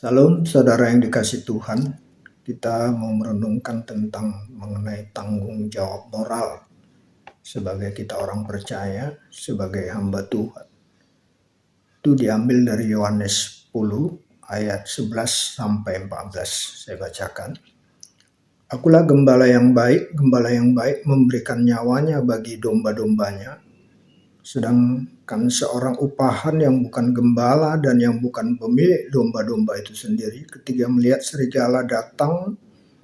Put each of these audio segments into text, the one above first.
Salam saudara yang dikasih Tuhan, kita mau merenungkan tentang mengenai tanggung jawab moral sebagai kita orang percaya, sebagai hamba Tuhan. Itu diambil dari Yohanes 10 ayat 11 sampai 14. Saya bacakan. Akulah gembala yang baik memberikan nyawanya bagi domba-dombanya. Sedangkan seorang upahan yang bukan gembala dan yang bukan pemilik domba-domba itu sendiri, ketika melihat serigala datang,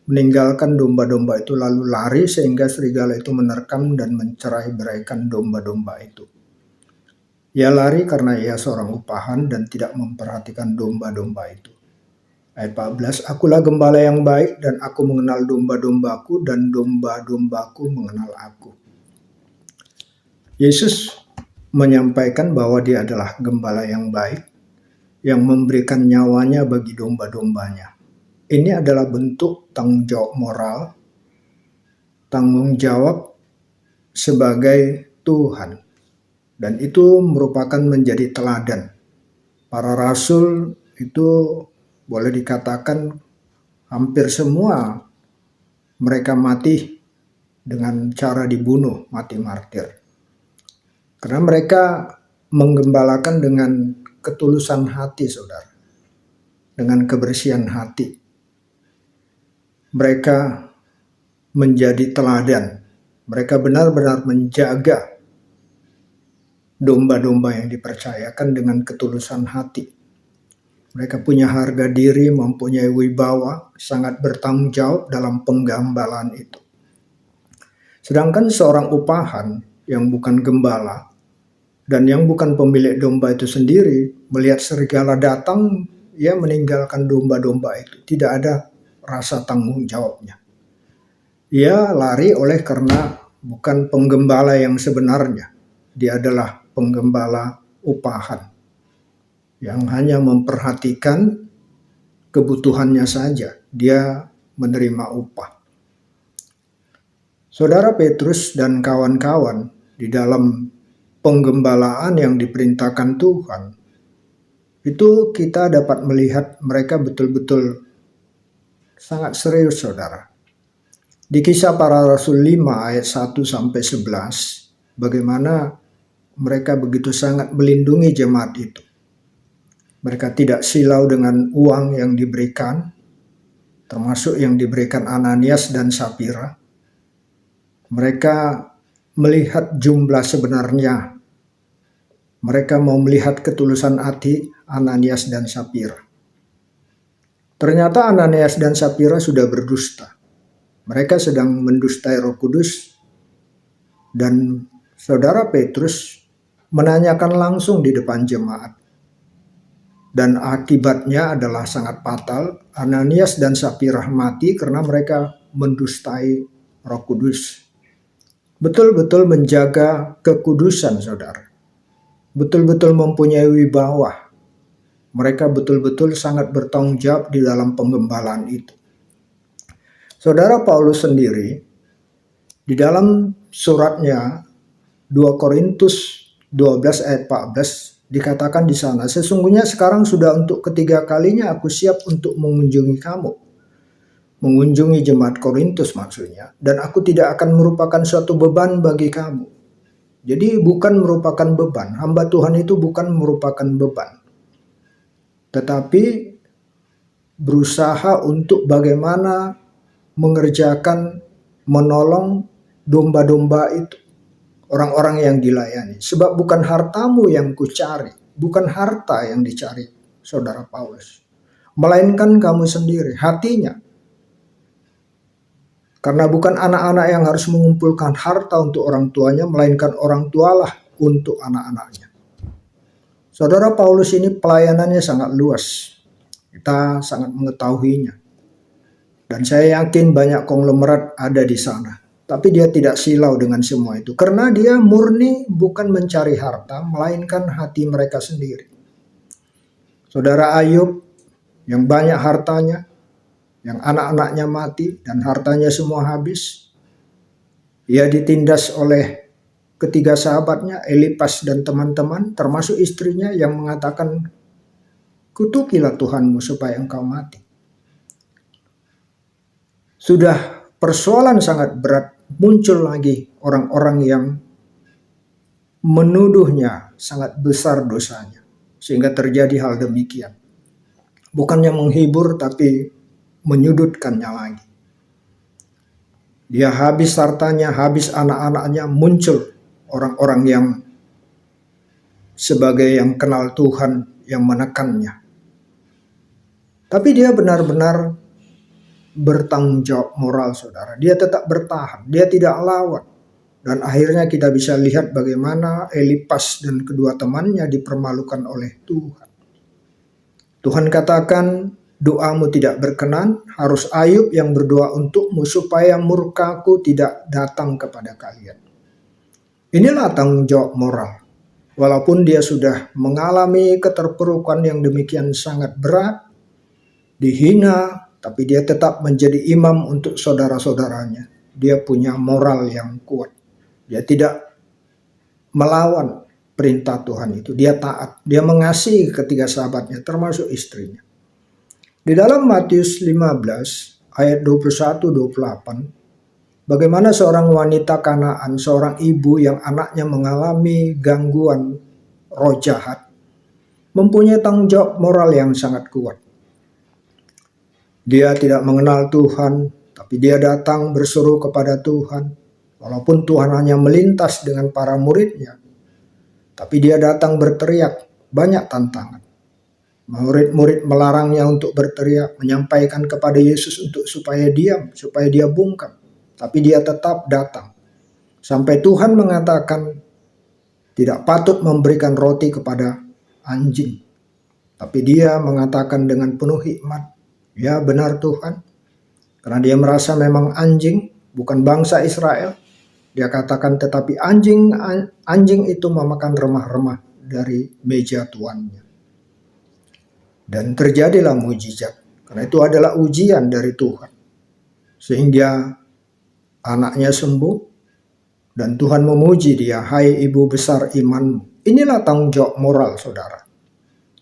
meninggalkan domba-domba itu lalu lari sehingga serigala itu menerkam dan mencerai-beraikan domba-domba itu. Ia lari karena ia seorang upahan dan tidak memperhatikan domba-domba itu. Ayat 14, akulah gembala yang baik dan aku mengenal domba-dombaku dan domba-dombaku mengenal aku. Yesus menyampaikan bahwa dia adalah gembala yang baik yang memberikan nyawanya bagi domba-dombanya. Ini adalah bentuk tanggung jawab moral, tanggung jawab sebagai Tuhan. Dan itu merupakan menjadi teladan. Para rasul itu boleh dikatakan hampir semua mereka mati dengan cara dibunuh, mati martir. Karena mereka menggembalakan dengan ketulusan hati, saudara. Dengan kebersihan hati. Mereka menjadi teladan. Mereka benar-benar menjaga domba-domba yang dipercayakan dengan ketulusan hati. Mereka punya harga diri, mempunyai wibawa, sangat bertanggung jawab dalam penggembalaan itu. Sedangkan seorang upahan yang bukan gembala dan yang bukan pemilik domba itu sendiri, melihat serigala datang, ia meninggalkan domba-domba itu. Tidak ada rasa tanggung jawabnya. Ia lari oleh karena bukan penggembala yang sebenarnya. Dia adalah penggembala upahan yang hanya memperhatikan kebutuhannya saja. Dia menerima upah. Saudara Petrus dan kawan-kawan di dalam penggembalaan yang diperintahkan Tuhan, itu kita dapat melihat mereka betul-betul sangat serius, saudara. Di Kisah Para Rasul 5 ayat 1 sampai 11, bagaimana mereka begitu sangat melindungi jemaat itu. Mereka tidak silau dengan uang yang diberikan, termasuk yang diberikan Ananias dan Sapira. Mereka melihat jumlah sebenarnya. Mereka mau melihat ketulusan hati Ananias dan Sapira. Ternyata Ananias dan Sapira sudah berdusta. Mereka sedang mendustai Roh Kudus. Dan saudara Petrus menanyakan langsung di depan jemaat. Dan akibatnya adalah sangat fatal. Ananias dan Sapira mati karena mereka mendustai Roh Kudus. Betul-betul menjaga kekudusan, saudara. Betul-betul mempunyai wibawa. Mereka betul-betul sangat bertanggung jawab di dalam penggembalaan itu. Saudara Paulus sendiri, di dalam suratnya 2 Korintus 12 ayat 14, dikatakan di sana, sesungguhnya sekarang sudah untuk ketiga kalinya aku siap untuk mengunjungi kamu. Mengunjungi jemaat Korintus maksudnya. Dan aku tidak akan merupakan suatu beban bagi kamu. Jadi bukan merupakan beban. Hamba Tuhan itu bukan merupakan beban. Tetapi berusaha untuk bagaimana mengerjakan, menolong domba-domba itu. Orang-orang yang dilayani. Sebab bukan hartamu yang kucari. Bukan harta yang dicari saudara Paulus. Melainkan kamu sendiri, hatinya. Karena bukan anak-anak yang harus mengumpulkan harta untuk orang tuanya, melainkan orang tualah untuk anak-anaknya. Saudara Paulus ini pelayanannya sangat luas. Kita sangat mengetahuinya. Dan saya yakin banyak konglomerat ada di sana. Tapi dia tidak silau dengan semua itu. Karena dia murni bukan mencari harta, melainkan hati mereka sendiri. Saudara Ayub yang banyak hartanya, yang anak-anaknya mati dan hartanya semua habis. Ia ditindas oleh ketiga sahabatnya, Elipas dan teman-teman, termasuk istrinya yang mengatakan, kutukilah Tuhanmu supaya engkau mati. Sudah persoalan sangat berat, muncul lagi orang-orang yang menuduhnya sangat besar dosanya, sehingga terjadi hal demikian. Bukannya menghibur, tapi menyudutkannya lagi. Dia habis hartanya, habis anak-anaknya, muncul orang-orang yang sebagai yang kenal Tuhan yang menekannya. Tapi dia benar-benar bertanggung jawab moral, saudara. Dia tetap bertahan, dia tidak lawan. Dan akhirnya kita bisa lihat bagaimana Elipas dan kedua temannya dipermalukan oleh Tuhan. Tuhan katakan, doamu tidak berkenan, harus Ayub yang berdoa untukmu supaya murkaku tidak datang kepada kalian. Inilah tanggung jawab moral. Walaupun dia sudah mengalami keterpurukan yang demikian sangat berat, dihina, tapi dia tetap menjadi imam untuk saudara-saudaranya. Dia punya moral yang kuat. Dia tidak melawan perintah Tuhan itu. Dia taat. Dia mengasihi ketiga sahabatnya, termasuk istrinya. Di dalam Matius 15 ayat 21-28, bagaimana seorang wanita Kanaan, seorang ibu yang anaknya mengalami gangguan roh jahat, mempunyai tanggung jawab moral yang sangat kuat. Dia tidak mengenal Tuhan, tapi dia datang berseru kepada Tuhan. Walaupun Tuhan hanya melintas dengan para muridnya, tapi dia datang berteriak, banyak tantangan. Murid-murid melarangnya untuk berteriak, menyampaikan kepada Yesus untuk supaya diam, supaya dia bungkam. Tapi dia tetap datang. Sampai Tuhan mengatakan tidak patut memberikan roti kepada anjing. Tapi dia mengatakan dengan penuh hikmat, ya benar Tuhan. Karena dia merasa memang anjing, bukan bangsa Israel. Dia katakan tetapi anjing itu memakan remah-remah dari meja tuannya. Dan terjadilah mujizat. Karena itu adalah ujian dari Tuhan. Sehingga anaknya sembuh. Dan Tuhan memuji dia, hai ibu besar imanmu. Inilah tanggung jawab moral, saudara.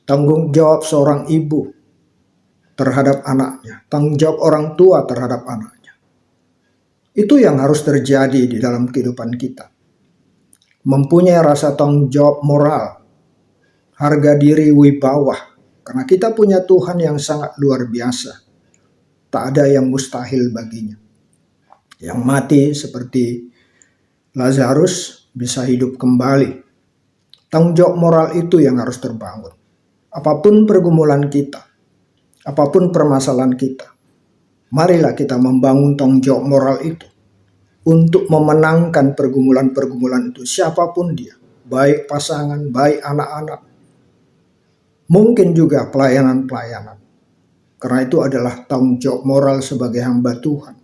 Tanggung jawab seorang ibu terhadap anaknya. Tanggung jawab orang tua terhadap anaknya. Itu yang harus terjadi di dalam kehidupan kita. Mempunyai rasa tanggung jawab moral. Harga diri wibawah. Karena kita punya Tuhan yang sangat luar biasa. Tak ada yang mustahil baginya. Yang mati seperti Lazarus bisa hidup kembali. Tanggung jawab moral itu yang harus terbangun. Apapun pergumulan kita, apapun permasalahan kita, marilah kita membangun tanggung jawab moral itu untuk memenangkan pergumulan-pergumulan itu, siapapun dia, baik pasangan, baik anak-anak, mungkin juga pelayanan-pelayanan. Karena itu adalah tanggung jawab moral sebagai hamba Tuhan.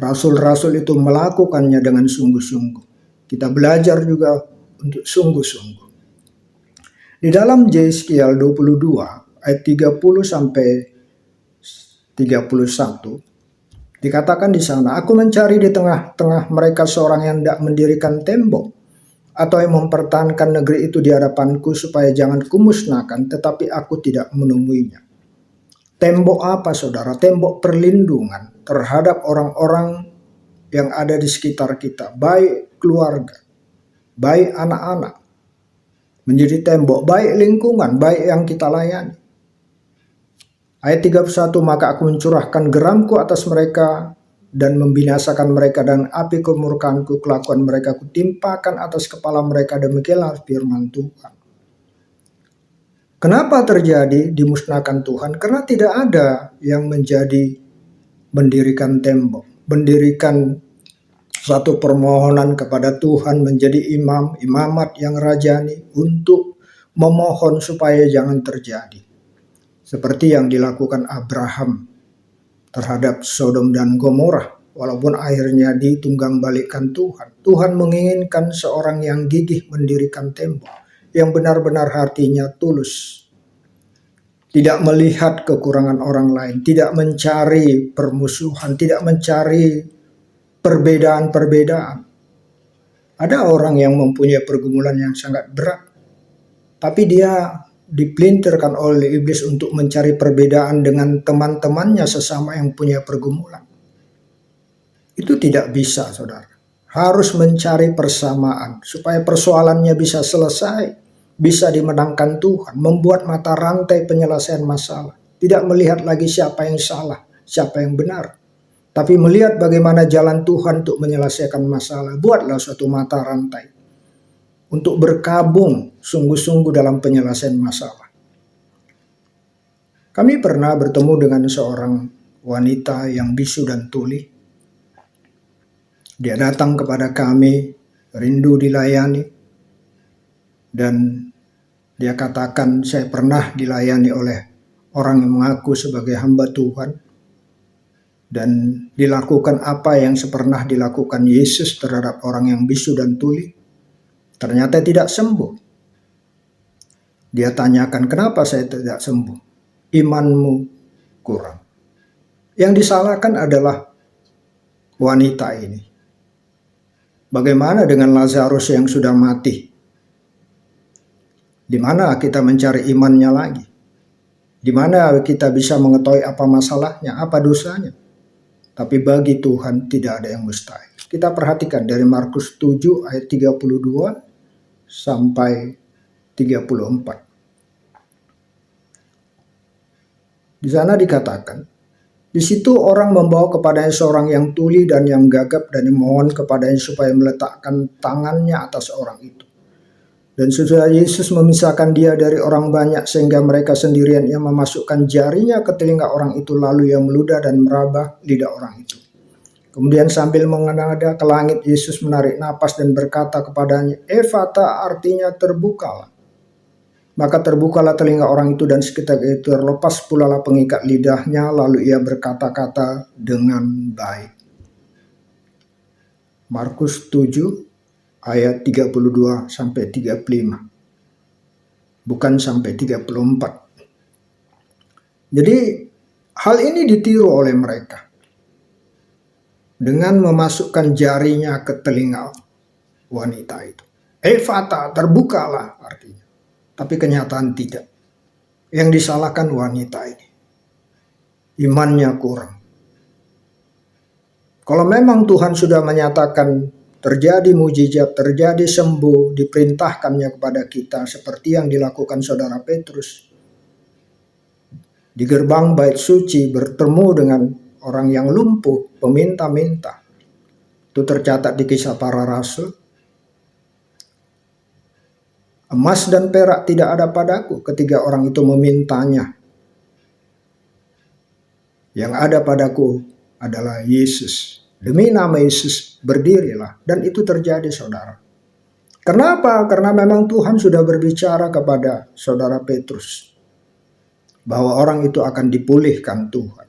Rasul-rasul itu melakukannya dengan sungguh-sungguh. Kita belajar juga untuk sungguh-sungguh. Di dalam Yeskiel 22 ayat 30 sampai 31 dikatakan di sana, aku mencari di tengah-tengah mereka seorang yang tidak mendirikan tembok atau yang mempertahankan negeri itu di hadapanku supaya jangan kumusnahkan, tetapi aku tidak menemuinya. Tembok apa, saudara? Tembok perlindungan terhadap orang-orang yang ada di sekitar kita, baik keluarga, baik anak-anak. Menjadi tembok, baik lingkungan, baik yang kita layani. Ayat 31, maka aku mencurahkan geramku atas mereka dan membinasakan mereka, dan api kemurkaanku kelakuan mereka kutimpakan atas kepala mereka, demikianlah firman Tuhan. Kenapa terjadi dimusnahkan Tuhan? Karena tidak ada yang mendirikan tembok, mendirikan satu permohonan kepada Tuhan, menjadi imam, imamat yang rajani untuk memohon supaya jangan terjadi. Seperti yang dilakukan Abraham terhadap Sodom dan Gomorrah, walaupun akhirnya ditunggang balikkan Tuhan. Tuhan menginginkan seorang yang gigih mendirikan tembok, yang benar-benar hatinya tulus. Tidak melihat kekurangan orang lain, tidak mencari permusuhan, tidak mencari perbedaan-perbedaan. Ada orang yang mempunyai pergumulan yang sangat berat, tapi dia dipelintirkan oleh iblis untuk mencari perbedaan dengan teman-temannya sesama yang punya pergumulan. Itu tidak bisa, saudara. Harus mencari persamaan supaya persoalannya bisa selesai, bisa dimenangkan Tuhan, membuat mata rantai penyelesaian masalah. Tidak melihat lagi siapa yang salah, siapa yang benar, tapi melihat bagaimana jalan Tuhan untuk menyelesaikan masalah. Buatlah suatu mata rantai untuk berkabung sungguh-sungguh dalam penyelesaian masalah. Kami pernah bertemu dengan seorang wanita yang bisu dan tuli. Dia datang kepada kami, rindu dilayani, dan dia katakan, saya pernah dilayani oleh orang yang mengaku sebagai hamba Tuhan, dan dilakukan apa yang pernah dilakukan Yesus terhadap orang yang bisu dan tuli. Ternyata tidak sembuh. Dia tanyakan, kenapa saya tidak sembuh? Imanmu kurang. Yang disalahkan adalah wanita ini. Bagaimana dengan Lazarus yang sudah mati? Di mana kita mencari imannya lagi? Di mana kita bisa mengetahui apa masalahnya, apa dosanya? Tapi bagi Tuhan tidak ada yang mustahil. Kita perhatikan dari Markus 7 ayat 32 sampai 34. Di sana dikatakan, di situ orang membawa kepadanya seorang yang tuli dan yang gagap dan memohon kepadanya supaya meletakkan tangannya atas orang itu. Dan sesudah Yesus memisahkan dia dari orang banyak sehingga mereka sendirian, ia memasukkan jarinya ke telinga orang itu lalu ia meludah dan meraba lidah orang itu. Kemudian sambil mengenada ke langit, Yesus menarik napas dan berkata kepadanya, Efata, artinya terbukalah. Maka terbukalah telinga orang itu dan seketika itu terlepas pula pengikat lidahnya, lalu ia berkata-kata dengan baik. Markus 7 ayat 32 sampai 35. Bukan sampai 34. Jadi hal ini ditiru oleh mereka dengan memasukkan jarinya ke telinga wanita itu. Efata, terbukalah artinya. Tapi kenyataan tidak. Yang disalahkan wanita ini. Imannya kurang. Kalau memang Tuhan sudah menyatakan terjadi mujizat, terjadi sembuh, diperintahkannya kepada kita seperti yang dilakukan saudara Petrus. Di gerbang bait suci bertemu dengan orang yang lumpuh, peminta-minta. Itu tercatat di Kisah Para Rasul. Emas dan perak tidak ada padaku, ketiga orang itu memintanya. Yang ada padaku adalah Yesus. Demi nama Yesus berdirilah. Dan itu terjadi, saudara. Kenapa? Karena memang Tuhan sudah berbicara kepada saudara Petrus bahwa orang itu akan dipulihkan Tuhan.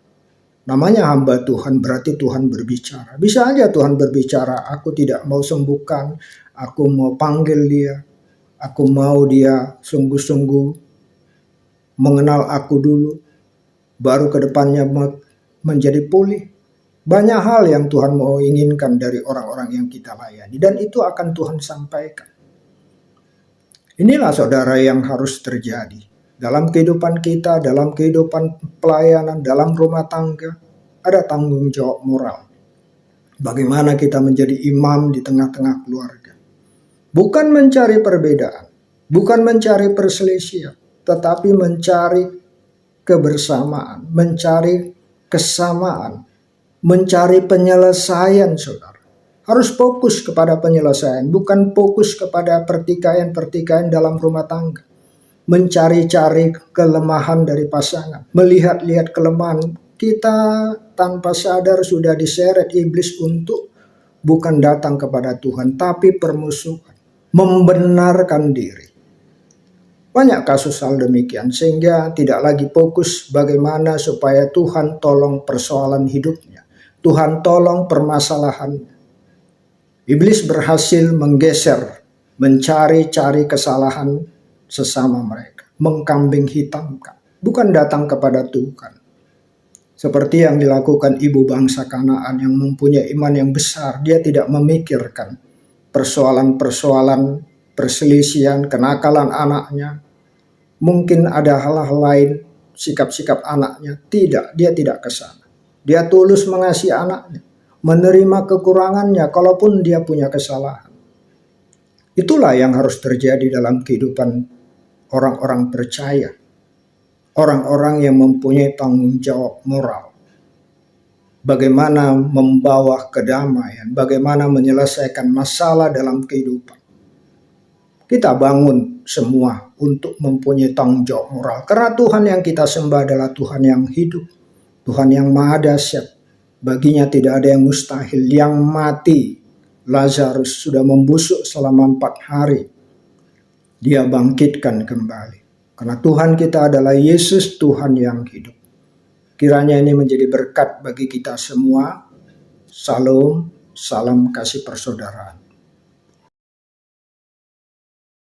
Namanya hamba Tuhan, berarti Tuhan berbicara. Bisa aja Tuhan berbicara, aku tidak mau sembuhkan, aku mau panggil dia. Aku mau dia sungguh-sungguh mengenal aku dulu, baru ke depannya menjadi pulih. Banyak hal yang Tuhan mau inginkan dari orang-orang yang kita layani, dan itu akan Tuhan sampaikan. Inilah saudara yang harus terjadi dalam kehidupan kita, dalam kehidupan pelayanan, dalam rumah tangga. Ada tanggung jawab moral. Bagaimana kita menjadi imam di tengah-tengah keluarga. Bukan mencari perbedaan, bukan mencari perselisihan, tetapi mencari kebersamaan, mencari kesamaan, mencari penyelesaian, saudara. Harus fokus kepada penyelesaian, bukan fokus kepada pertikaian-pertikaian dalam rumah tangga. Mencari-cari kelemahan dari pasangan, melihat-lihat kelemahan kita tanpa sadar sudah diseret iblis untuk bukan datang kepada Tuhan, tapi permusuhan. Membenarkan diri. Banyak kasus hal demikian sehingga tidak lagi fokus bagaimana supaya Tuhan tolong persoalan hidupnya. Tuhan tolong permasalahannya. Iblis berhasil menggeser, mencari-cari kesalahan sesama mereka. Mengkambing hitamkan. Bukan datang kepada Tuhan. Seperti yang dilakukan ibu bangsa Kanaan yang mempunyai iman yang besar. Dia tidak memikirkan persoalan-persoalan perselisihan, kenakalan anaknya. mungkin ada hal-hal lain, sikap-sikap anaknya. Tidak, dia tidak ke sana. Dia tulus mengasihi anaknya, menerima kekurangannya kalaupun dia punya kesalahan. Itulah yang harus terjadi dalam kehidupan orang-orang percaya. Orang-orang yang mempunyai tanggung jawab moral. Bagaimana membawa kedamaian, bagaimana menyelesaikan masalah dalam kehidupan. Kita bangun semua untuk mempunyai tanggung jawab moral. Karena Tuhan yang kita sembah adalah Tuhan yang hidup. Tuhan yang maha dahsyat. Baginya tidak ada yang mustahil. Yang mati, Lazarus, sudah membusuk selama 4 hari. Dia bangkitkan kembali. Karena Tuhan kita adalah Yesus, Tuhan yang hidup. Kiranya ini menjadi berkat bagi kita semua. Salam, salam kasih persaudaraan.